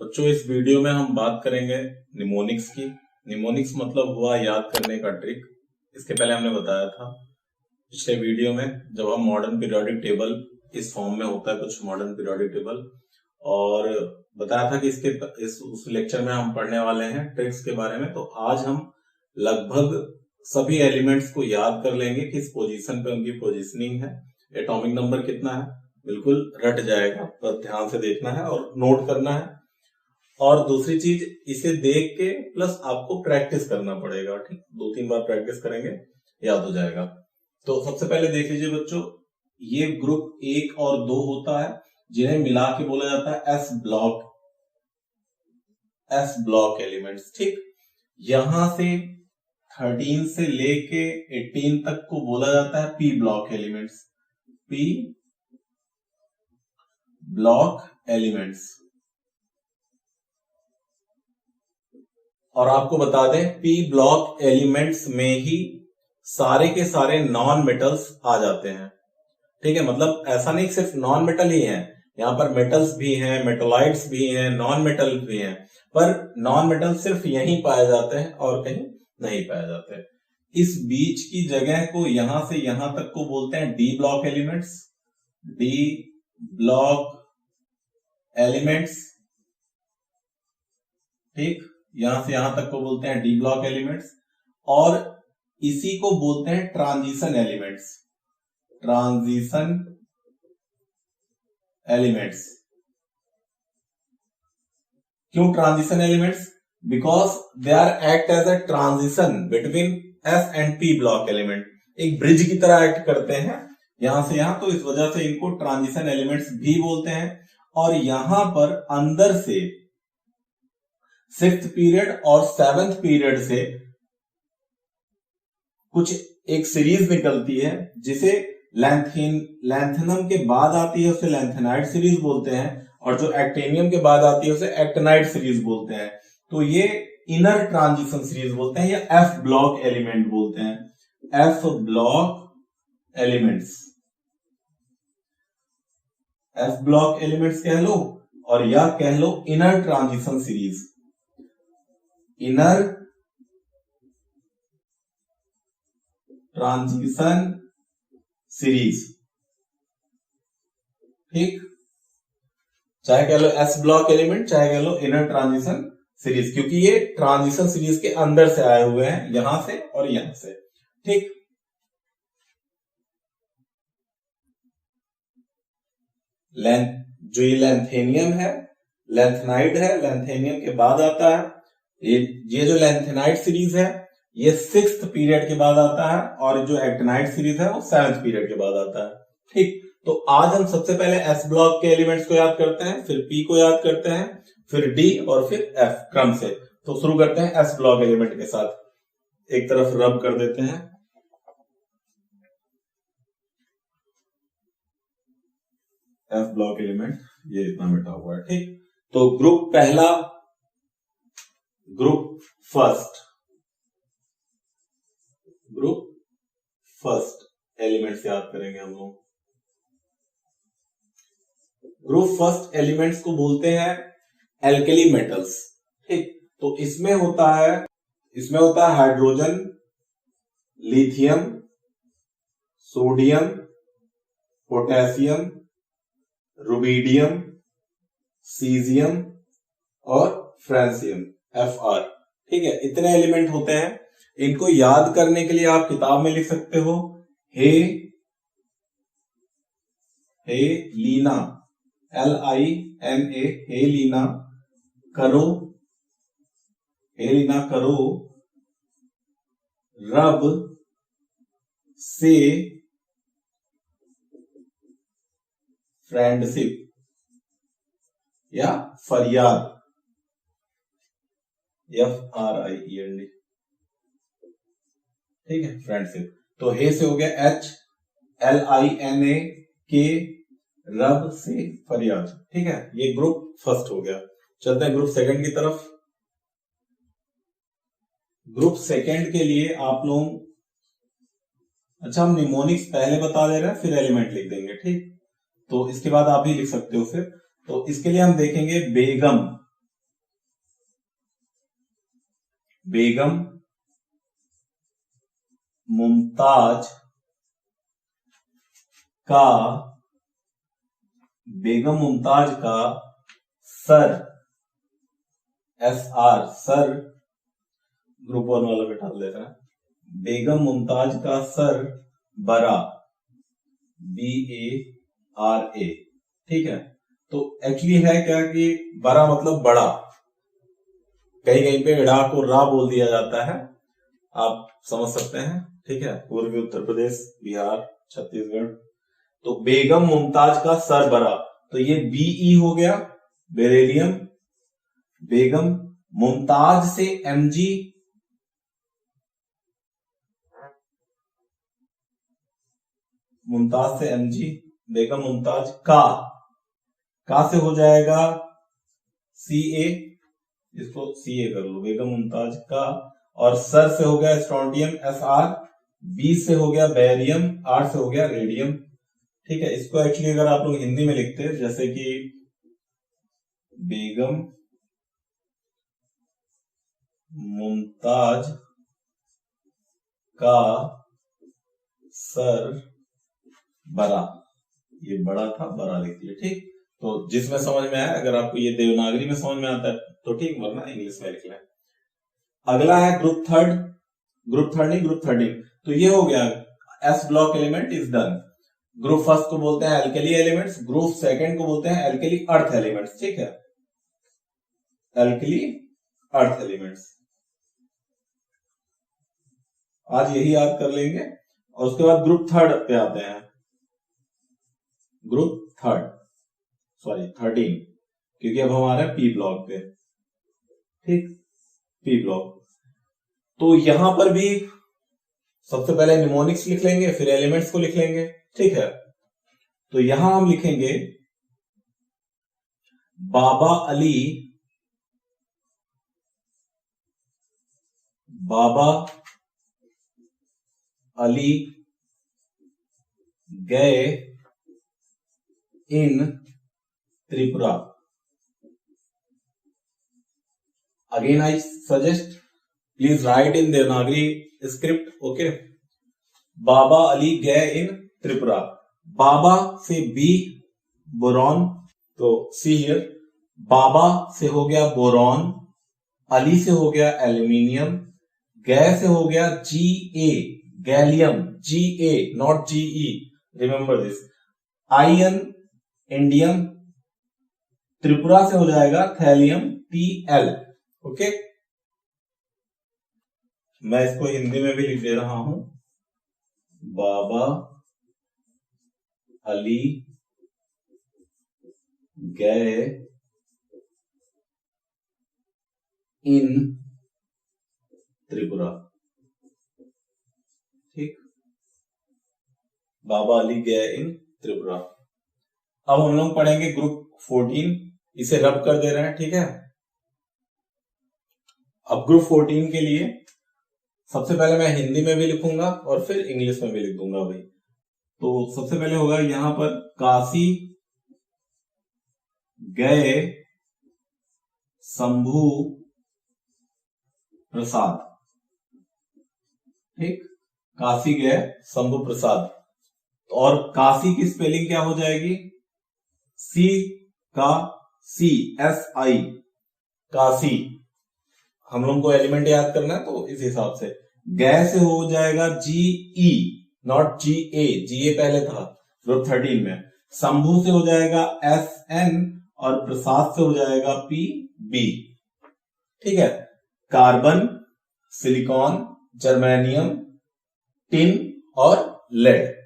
बच्चों इस वीडियो में हम बात करेंगे निमोनिक्स की। निमोनिक्स मतलब हुआ याद करने का ट्रिक। इसके पहले हमने बताया था पिछले वीडियो में, जब हम मॉडर्न पीरियोडिक टेबल इस फॉर्म में होता है कुछ मॉडर्न पीरियोडिक टेबल, और बताया था कि उस लेक्चर में हम पढ़ने वाले हैं ट्रिक्स के बारे में। तो आज हम लगभग सभी एलिमेंट्स को याद कर लेंगे, किस पोजीशन पे उनकी पोजीशनिंग है, एटॉमिक नंबर कितना है, बिल्कुल रट जाएगा, पर ध्यान से देखना है और नोट करना है। और दूसरी चीज, इसे देख के प्लस आपको प्रैक्टिस करना पड़ेगा। ठीक, 2-3 बार प्रैक्टिस करेंगे, याद हो जाएगा। तो सबसे पहले देख लीजिए बच्चों, ये ग्रुप 1 और 2 होता है, जिन्हें मिला के बोला जाता है एस ब्लॉक एलिमेंट्स। ठीक, यहां से 13 से लेके 18 तक को बोला जाता है P block elements. P block elements. और आपको बता दें, पी ब्लॉक एलिमेंट्स में ही सारे के सारे नॉन मेटल्स आ जाते हैं। ठीक है, मतलब ऐसा नहीं सिर्फ नॉन मेटल ही है, यहां पर मेटल्स भी हैं, मेटोलाइट्स भी हैं, नॉन मेटल भी हैं, पर नॉन मेटल सिर्फ यहीं पाए जाते हैं और कहीं नहीं पाए जाते। इस बीच की जगह को यहां से यहां तक को बोलते हैं D block elements. D block elements. ठीक, यहां से यहां तक को बोलते हैं डी ब्लॉक एलिमेंट्स, और इसी को बोलते हैं ट्रांजिशन एलिमेंट्स। Transition elements. क्यों transition elements? Because they are act as a transition between S and P block element. एक ब्रिज की तरह एक्ट करते हैं यहां से यहां, तो इस वजह से इनको ट्रांजिशन एलिमेंट्स भी बोलते हैं। और यहां पर अंदर से 6th पीरियड और 7th पीरियड से कुछ एक सीरीज निकलती है, जिसे लैंथेनम के बाद आती है उसे लैंथेनाइड सीरीज बोलते हैं, और जो एक्टेनियम के बाद आती है उसे एक्टिनाइड सीरीज बोलते हैं। तो ये इनर ट्रांजिशन सीरीज बोलते हैं, या एफ ब्लॉक एलिमेंट बोलते हैं। F block elements. F block elements कह लो, और या कह लो inner transition series. Inner transition series. ठीक, चाहे कह लो एस ब्लॉक एलिमेंट, चाहे कह लो इनर ट्रांजिशन सीरीज, क्योंकि ये ट्रांजिशन सीरीज के अंदर से आए हुए हैं, यहां से और यहां से। ठीक, जो ये लैंथेनियम है, लैंथेनाइड है, लैंथेनियम के बाद आता है। ये जो लैंथेनाइड सीरीज है ये 6th पीरियड के बाद आता है, और जो एक्टिनाइड सीरीज है वो 7th पीरियड के बाद आता है। ठीक, तो आज हम सबसे पहले एस ब्लॉक के एलिमेंट्स को याद करते हैं, फिर पी को याद करते हैं, फिर डी, और फिर एफ क्रम से। तो शुरू करते हैं एस ब्लॉक एलिमेंट के साथ। एक तरफ रब कर देते हैं। एफ ब्लॉक एलिमेंट ये इतना मिटा हुआ है। ठीक, तो ग्रुप पहला, ग्रुप फर्स्ट एलिमेंट्स याद करेंगे हम लोग। ग्रुप फर्स्ट एलिमेंट्स को बोलते हैं एल्केली मेटल्स। ठीक, तो इसमें होता है hydrogen, lithium, sodium, potassium, rubidium, caesium और फ्रांसियम, Fr। ठीक है, इतने एलिमेंट होते हैं। इनको याद करने के लिए आप किताब में लिख सकते हो हे लीना, LINA, हे लीना करो रब से फ्रेंडशिप या फरियाद, FRIEND। ठीक है, फ्रेंडशिप। तो हे से हो गया HLINA के रब से फरियाद। ठीक है, ये ग्रुप फर्स्ट हो गया। चलते हैं ग्रुप सेकंड की तरफ। ग्रुप सेकंड के लिए आप लोग, अच्छा हम निमोनिक्स पहले बता दे रहे हैं, फिर एलिमेंट लिख देंगे। ठीक, तो इसके बाद आप ही लिख सकते हो फिर। तो इसके लिए हम देखेंगे बेगम। बेगम मुमताज का सर, SR सर, ग्रुप 1 वाला बैठा देता है, बेगम मुमताज का सर बरा, BARA। ठीक है, तो एक्चुअली है क्या कि बरा मतलब बड़ा, कहीं कहीं पे रा को रा बोल दिया जाता है, आप समझ सकते हैं। ठीक है, पूर्वी उत्तर प्रदेश, बिहार, छत्तीसगढ़। तो बेगम मुमताज का सर बरा, तो ये BE हो गया, बेरेलियम। बेगम मुमताज से MG, बेगम मुमताज का से हो जाएगा CA, इसको CA कर लो, बेगम मुमताज का, और सर से हो गया स्ट्रोंटियम SR, B से हो गया बैरियम, R से हो गया रेडियम। ठीक है, इसको एक्चुअली अगर आप लोग हिंदी में लिखते हैं जैसे कि बेगम मुमताज का सर बरा, ये बड़ा था, बरा लिख दिया। ठीक, तो जिसमें समझ में आया, अगर आपको ये देवनागरी में समझ में आता है तो ठीक, वरना इंग्लिश में लिख लें। अगला है ग्रुप थर्ड। तो ये हो गया, S block element is done. Group first को बोलते हैं एल्केली एलिमेंट्स, ग्रुप सेकंड को बोलते हैं एल्केली अर्थ एलिमेंट्स। ठीक है, एल्केली अर्थ एलिमेंट्स, आज यही याद कर लेंगे। और उसके बाद ग्रुप थर्ड पे आते हैं, ग्रुप 13, क्योंकि अब हमारे P ब्लॉक पे। ठीक, P ब्लॉक। तो यहां पर भी सबसे पहले निमोनिक्स लिख लेंगे, फिर एलिमेंट्स को लिख लेंगे। ठीक है, तो यहां हम लिखेंगे बाबा अली गए in Tripura. Again I suggest, please write in Devanagari script. Okay, Baba Ali गए इन त्रिपुरा। बाबा से B बोरॉन, तो सी हियर, बाबा से हो गया बोरॉन, अली से हो गया एल्यूमिनियम, गए से हो गया Ga gallium, Ga not Ge, remember this, ion indium, Tripura से हो जाएगा थैलियम Tl। ओके, मैं इसको हिंदी में भी लिख दे रहा हूं, बाबा अली गए इन त्रिपुरा। ठीक, बाबा अली गए इन त्रिपुरा। अब हम लोग पढ़ेंगे ग्रुप 14, इसे रब कर दे रहे हैं। ठीक है, अब ग्रुप 14 के लिए सबसे पहले मैं हिंदी में भी लिखूंगा और फिर इंग्लिश में भी लिख दूंगा भाई। तो सबसे पहले होगा यहां पर काशी गए शंभू प्रसाद। ठीक, काशी गए शंभू प्रसाद। और काशी की स्पेलिंग क्या हो जाएगी, CSI, काशी। हम लोगों को एलिमेंट याद करना है तो इस हिसाब से। गए से हो जाएगा GE नॉट GA पहले था ग्रुप 13 में। शंभू से हो जाएगा SN और प्रसाद से हो जाएगा PB। ठीक है, कार्बन, सिलिकॉन, जर्मेनियम, टिन और लेड।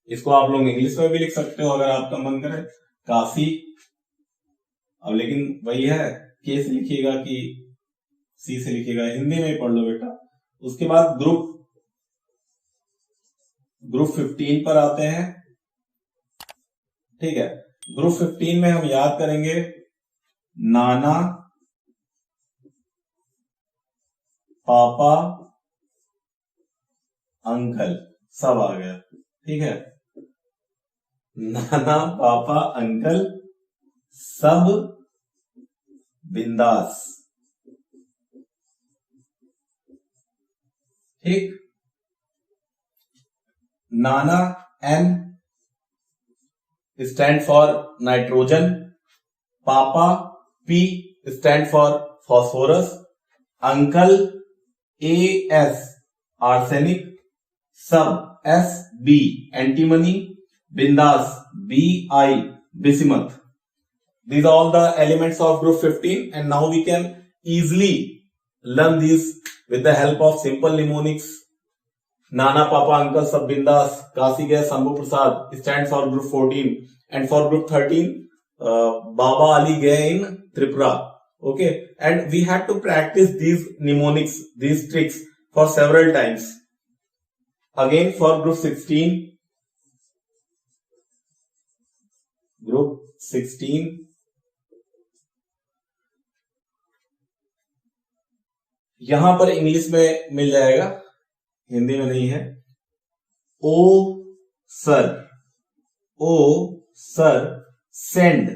इसको आप लोग इंग्लिश में भी लिख सकते हो अगर आपका मन करे, काशी। अब लेकिन वही है, के से लिखिएगा कि सी से लिखिएगा, हिंदी में ही पढ़ लो बेटा। उसके बाद ग्रुप 15 पर आते हैं। ठीक है, ग्रुप 15 में हम याद करेंगे नाना, पापा, अंकल, सब आ गया। ठीक है, नाना पापा अंकल सब बिंदास। ठीक। नाना N स्टैंड फॉर नाइट्रोजन, पापा P stand for phosphorus, uncle AS arsenic, सब SB एंटीमनी, बिंदास BI bismuth. These are all the elements of group 15 and now we can easily learn these with the help of simple mnemonics. Nana, Papa, Uncle, Sab, Bindas, Kasi Gas, Sambhu Prasad stands for group 14 and for group 13 Baba Ali Gay in Tripura. Okay, and we had to practice these mnemonics, these tricks for several times. Again for group 16, यहां पर English में मिल जाएगा, हिंदी में नहीं है। O sir send,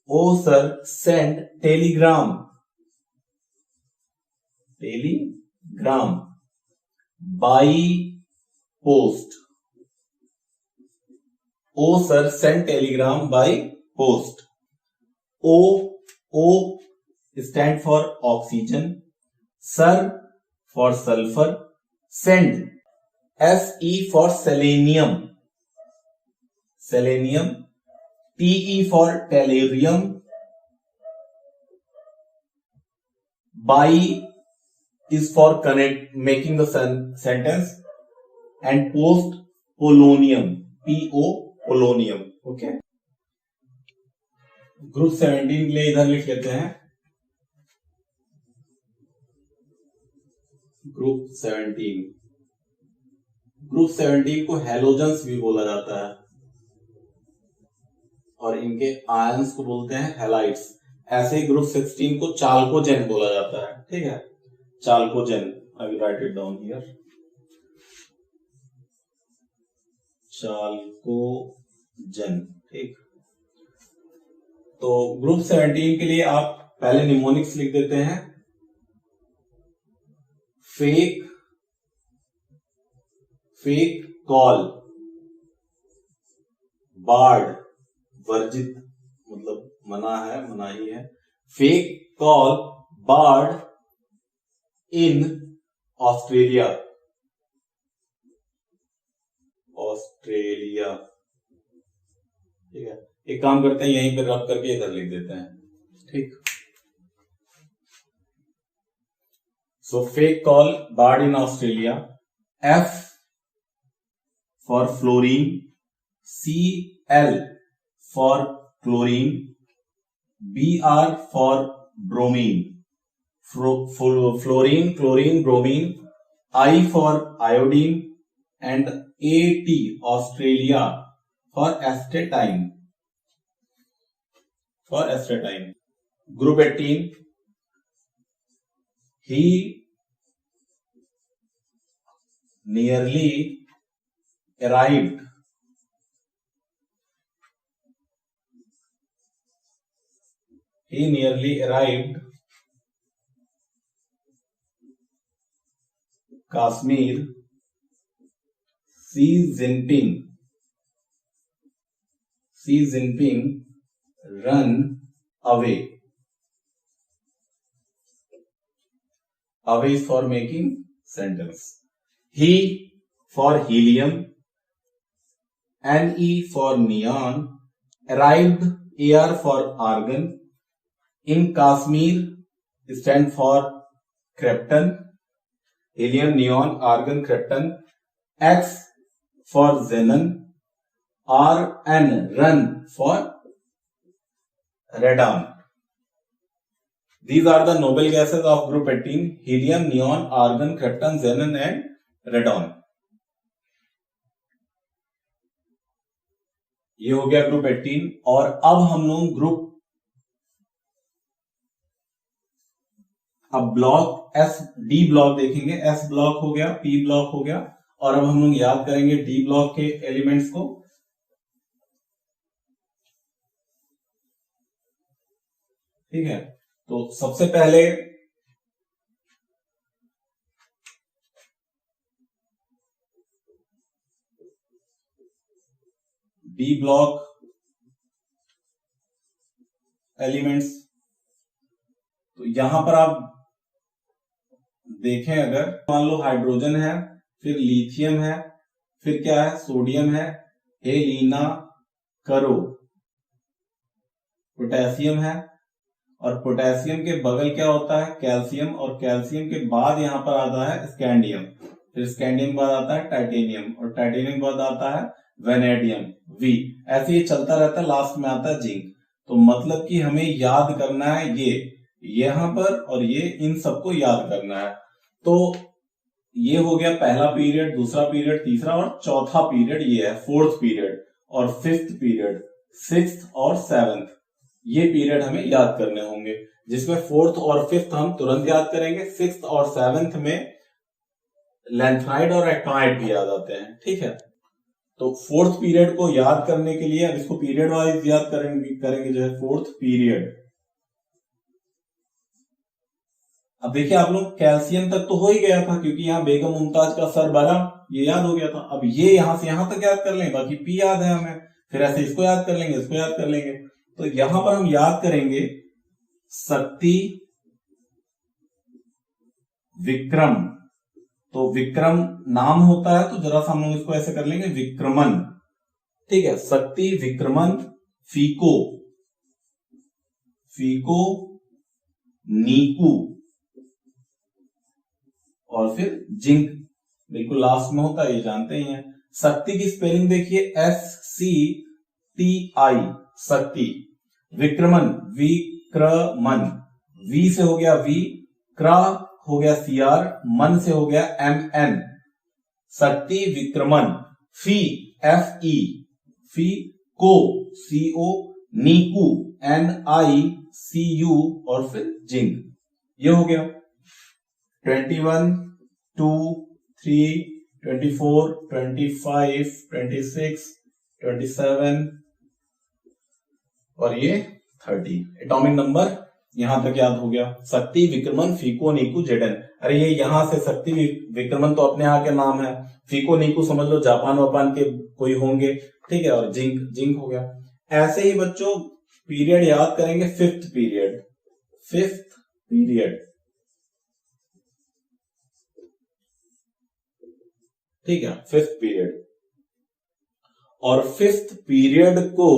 O sir send telegram by post, O sir send telegram by post. O stand for oxygen, sir for sulfur, send SE for selenium, TE for tellurium, by is for connect, making the sentence, and post polonium, PO polonium. Okay, group 17 के लिए इधर लिख लेते हैं group 17 को halogens भी बोला जाता है और इनके आयंस को बोलते हैं हैलाइड्स। ऐसे ही ग्रुप 16 को चाल्कोजेन बोला जाता है। ठीक है, chalcogen, I will write it down here, chalcogen. ठीक, तो ग्रुप 17 के लिए आप पहले निमोनिक्स लिख देते हैं। फेक कॉल, बार्ड वर्जित, मतलब मना है, मनाही है। Fake call barred in Australia, ठीक है, एक काम करते हैं, यहीं पे रब करके इधर लिख देते हैं। ठीक, so fake call barred in Australia. F for fluorine, Cl for chlorine, Br for bromine, fluorine, chlorine, bromine, I for iodine, and AT Australia for astatine. Group 18, he nearly arrived Kashmir, Xi Jinping run away. Away is for making sentence. He for helium, Ne for neon, arrived, AR for argon, in Kashmir stand for krypton, helium, neon, argon, krypton, X for xenon, Rn run for radon. These are the noble gases of group 18: helium, neon, argon, krypton, xenon and radon. ये हो गया group 18। और अब हम लोग block D block देखेंगे। S block हो गया, पी ब्लॉक हो गया, और अब हम लोग याद करेंगे डी ब्लॉक के एलिमेंट्स को। ठीक है, तो सबसे पहले पी ब्लॉक एलिमेंट्स। तो यहां पर आप देखें, अगर मान लो हाइड्रोजन है, फिर लिथियम है, फिर क्या है, सोडियम है, हेलिना करो, पोटेशियम है, और पोटेशियम के बगल क्या होता है, कैल्शियम, और कैल्शियम के बाद यहां पर आता है स्कैंडियम, फिर स्कैंडियम के बाद आता है टाइटेनियम, और टाइटेनियम के बाद आता है वेनेडियम, वी, ऐसे ही चलता रहता है, लास्ट में आता है जिंक। तो मतलब कि हमें याद करना है ये यहां पर, और ये इन सबको याद करना है। तो ये हो गया पहला पीरियड, दूसरा पीरियड, तीसरा और चौथा पीरियड, ये है फोर्थ पीरियड, और फिफ्थ पीरियड, सिक्स्थ और सेवंथ, ये पीरियड हमें याद करने होंगे, जिसमें फोर्थ और फिफ्थ हम तुरंत याद करेंगे, सिक्स्थ और सेवंथ में लैंथनाइड और एक्टिनाइड भी याद आते हैं, ठीक है। तो फोर्थ पीरियड को याद करने के लिए अब इसको पीरियड वाइज याद करेंगे जो है फोर्थ पीरियड। अब देखिए आप लोग, कैल्शियम तक तो हो ही गया था, क्योंकि यहाँ बेगम मुमताज का सर बरा, ये याद हो गया था। अब ये यहां से यहां तक याद कर लेंगे, बाकी पी याद है हमें, फिर ऐसे इसको याद कर लेंगे, इसको याद कर लेंगे। तो यहां पर हम याद करेंगे शक्ति, विक्रम। तो विक्रम नाम होता है, तो जरा सा हम लोग इसको ऐसे कर लेंगे, विक्रमन, ठीक है। शक्ति, विक्रमन, फीको, फीको, नीकू, और फिर जिंक बिल्कुल लास्ट में होता है, ये जानते ही हैं। शक्ति की स्पेलिंग देखिए, SCTI, शक्ति। विक्रमन, विक्रमन, वी से हो गया वी, क्रा हो गया CR, मन से हो गया MN, शक्ति विक्रमन। फी, FE, फी को, CO, नीकू, NICU, और फिर जिंक, ये हो गया। 21, 2, 3, 24, 25, 26, 27 और ये 30। एटॉमिक नंबर यहां तक याद हो गया। शक्ति, विक्रमन, फीको, नीकू, जेडन। अरे ये यहां से शक्ति विक्रमन तो अपने यहाँ के नाम है, फीको नीकू समझ लो जापान वापान के कोई होंगे, ठीक है, और जिंक, जिंक हो गया। ऐसे ही बच्चों पीरियड याद करेंगे, फिफ्थ पीरियड, फिफ्थ पीरियड, ठीक है, फिफ्थ पीरियड। और फिफ्थ पीरियड को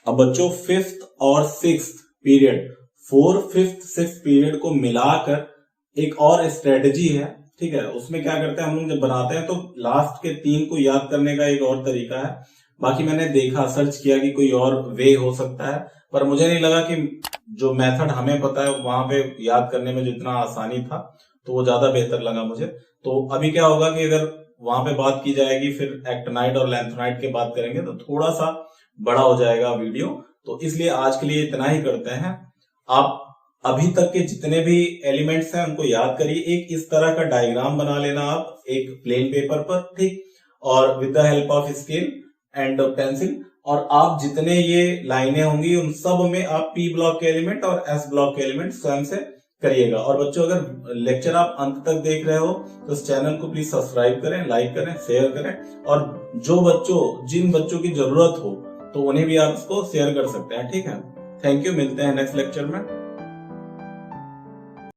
अब बच्चों फिफ्थ और sixth period, 4, 5th, 6th period को मिलाकर एक और स्ट्रेटजी है, ठीक है। उसमें क्या करते हैं हम लोग, जब बनाते हैं तो लास्ट के 3 को याद करने का एक और तरीका है। बाकी मैंने देखा, सर्च किया कि कोई और वे हो सकता है, पर मुझे नहीं लगा कि जो मेथड हमें पता है वहां पे याद करने में जितना आसानी था, तो वो ज्यादा बेहतर लगा मुझे। तो अभी क्या होगा कि अगर वहां पे बात की जाएगी, फिर एक्टिनाइड और लैंथनाइड की बात करेंगे, तो थोड़ा सा बड़ा हो जाएगा वीडियो, तो इसलिए आज के लिए इतना ही करते हैं। आप अभी तक के जितने भी एलिमेंट्स हैं उनको याद करिए, एक इस तरह का डायग्राम बना लेना आप एक प्लेन पेपर पर, ठीक, और with the help of scale and pencil, और आप जितने ये लाइनें होंगी उन सब में आप पी ब्लॉक के एलिमेंट और एस ब्लॉक के एलिमेंट स्वयं से करिएगा। और बच्चों अगर लेक्चर आप अंत तक देख रहे हो तो इस चैनल को प्लीज सब्सक्राइब करें, लाइक करें, शेयर करें, और जिन बच्चों की जरूरत हो तो उन्हें भी आप इसको शेयर कर सकते हैं, ठीक है। थैंक यू, मिलते हैं नेक्स्ट लेक्चर में।